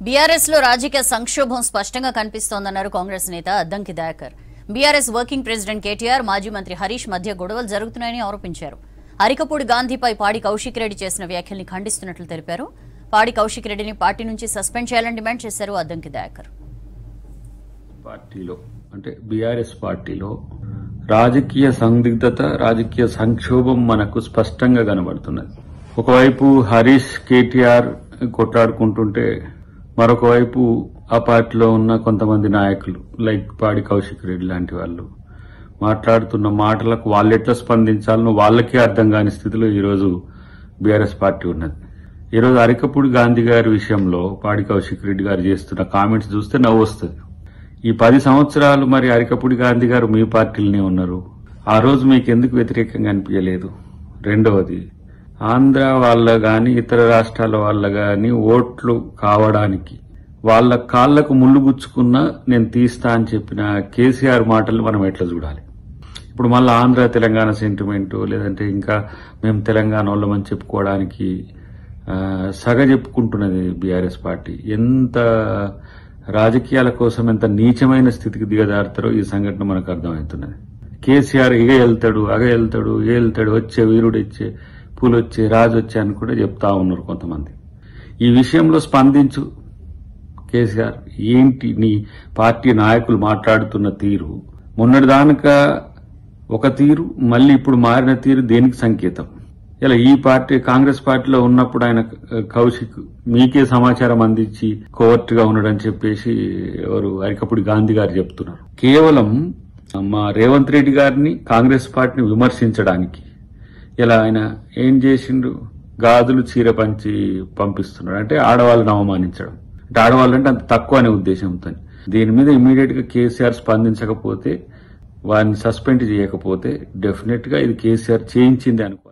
BRS లో రాజకీయ సంక్షోభం స్పష్టంగా కనిపిస్తోందన్నారు కాంగ్రెస్ నేత Addanki Dayakar. BRS working president KTR, మాజీ మంత్రి హరీష్ మధ్య గొడవలు జరుగుతున్నాయని ఆరోపించారు. అరికపూడి గాంధీపై పాడి కౌశిక్ రెడ్డి చేసిన వ్యాఖ్యల్ని ఖండిస్తున్నట్లు తెలిపారు. పాడి కౌశిక్ రెడ్డిని పార్టీ నుంచి సస్పెండ్ చేయాలని డిమాండ్ చేశారు అద్దంకి దయాకర్. పార్టీలో అంటే బీఆర్ఎస్ పార్టీలో రాజకీయ సందిగ్ధత, రాజకీయ సంక్షోభం మనకు స్పష్టంగా కనబడుతున్నది. ఒకవైపు హరీష్, కేటీఆర్ కొట్లాడుకుంటుంటే మరొక వైపు ఆ పార్టీలో ఉన్న కొంతమంది నాయకులు లైక్ పాడి కౌశిక్ రెడ్డి లాంటి వాళ్ళు మాట్లాడుతున్న మాటలకు వాళ్ళు ఎట్లా స్పందించాలనో వాళ్ళకే అర్థం కాని స్థితిలో ఈరోజు బీఆర్ఎస్ పార్టీ ఉన్నది. ఈరోజు అరికపూడి గాంధీ గారి విషయంలో పాడి కౌశిక్ రెడ్డి గారు చేస్తున్న కామెంట్స్ చూస్తే నవ్వు వస్తుంది. ఈ 10 సంవత్సరాలు మరి అరికపూడి గాంధీ గారు మీ పార్టీలనే ఉన్నారు, ఆ రోజు మీకు ఎందుకు వ్యతిరేకంగా అనిపించలేదు? రెండవది, ఆంధ్ర వాళ్ళ గాని ఇతర రాష్ట్రాల వాళ్ళ గాని ఓట్లు కావడానికి వాళ్ళ కాళ్లకు ముళ్ళు గుచ్చుకున్నా నేను తీస్తా అని చెప్పిన కేసీఆర్ మాటలు మనం ఎట్లా చూడాలి? ఇప్పుడు మళ్ళీ ఆంధ్ర తెలంగాణ సెంటిమెంట్ లేదంటే ఇంకా మేము తెలంగాణ వాళ్ళమని చెప్పుకోవడానికి సగ చెప్పుకుంటున్నది బీఆర్ఎస్ పార్టీ. ఎంత రాజకీయాల కోసం ఎంత నీచమైన స్థితికి దిగజారుతారో ఈ సంఘటన మనకు అర్థమవుతున్నది. కేసీఆర్ ఇగ వెళ్తాడు, అగ వెళ్తాడు, ఏ వెళ్తాడు, వచ్చే వీరుడు వచ్చే, పూలు వచ్చే, రాజు వచ్చే అని కూడా చెప్తా ఉన్నారు కొంతమంది. ఈ విషయంలో స్పందించు కేసీఆర్. ఏంటి నీ పార్టీ నాయకులు మాట్లాడుతున్న తీరు? మొన్నటిదానిక ఒక తీరు, మళ్ళీ ఇప్పుడు మారిన తీరు దేనికి సంకేతం? ఇలా ఈ పార్టీ కాంగ్రెస్ పార్టీలో ఉన్నప్పుడు ఆయన కౌశిక్ మీకే సమాచారం అందించి కోవర్ట్ గా ఉన్నాడని చెప్పేసి ఎవరు అరికపూడి గాంధీ గారు చెప్తున్నారు. కేవలం మా రేవంత్ రెడ్డి గారిని కాంగ్రెస్ పార్టీని విమర్శించడానికి ఇలా ఆయన ఏం చేసిండు? గాజులు చీర పంచి పంపిస్తున్నాడు. అంటే ఆడవాళ్ళని అవమానించడం, అంటే ఆడవాళ్ళంటే అంత తక్కువ అనే ఉద్దేశంతో. దీని మీద ఇమ్మీడియట్ గా కేసీఆర్ స్పందించకపోతే, వారిని సస్పెండ్ చేయకపోతే డెఫినెట్ గా ఇది కేసీఆర్ చేయించింది అనుకో.